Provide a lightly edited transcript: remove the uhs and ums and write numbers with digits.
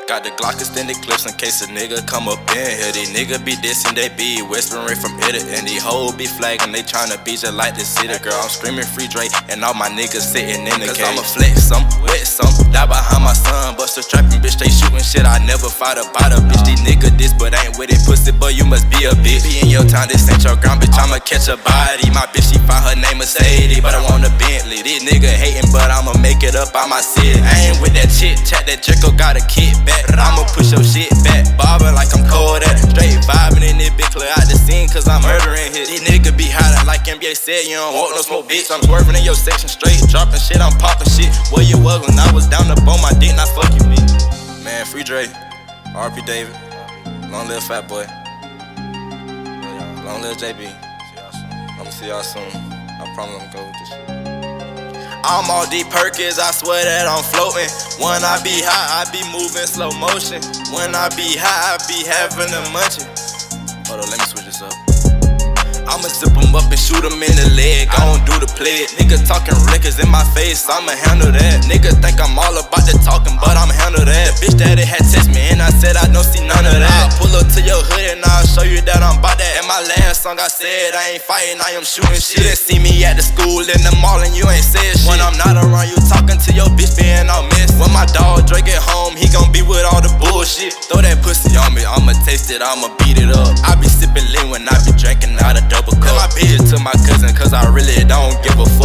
Got the Glock extended clips in case a nigga come up in here. These niggas be dissing, they be whispering from it. And these hoes be flagging, they tryna be just like the city. Girl, I'm screaming free Drake, and all my niggas sitting in the cage. Cause I'ma flex some, wet some, die behind my son. Bust a trapping bitch, they shooting shit, I never fight about a bitch. These niggas this, but ain't with it, pussy, but you must be a bitch. Be in your town, this ain't your ground, bitch, I'ma catch a body. My bitch, she find her name Mercedes, but I want a Bentley. These niggas hating, but I'ma make it up by my city. I ain't with that chit chat, that Draco got a kid back. I'ma push your shit back, bobbing like I'm cold at. Straight vibing in this bitch, clear out the scene, cause I'm murdering hits. These niggas be hiding like NBA said, you don't want no smoke, bitch. I'm swerving in your section, straight dropping shit, I'm popping shit. Where you was when I was down up on my dick, not fuck you, bitch. Man, free Dre, RP David, long live Fat Boy, long live JB. I'ma see y'all soon. I promise I'm gonna go with this shit. I'm all deep Perkins, I swear that I'm floating. When I be high, I be moving slow motion. When I be high, I be having a munchin'. Hold on, let me switch this up. I'ma zip him up and shoot him in the leg. I don't do the play. Nigga talking records in my face, I'ma handle that. Nigga think I'm all about the talking, but I'ma handle that. The bitch that it had text me and I said I don't see none of that. I'll pull up to your hood and I'll show you that I'm about that. In my last song I said I ain't fighting, I am shooting shit. You didn't see me at the school in the mall and you ain't said shit. When I'm not around you talking to your bitch being all messy. When my dog Dre get home, he gon' be with all the bullshit. Throw that pussy on me, I'ma taste it, I'ma beat it up. I be sipping lean when I be drinking out a double cup. I beat it to my cousin cause I really don't give a fuck.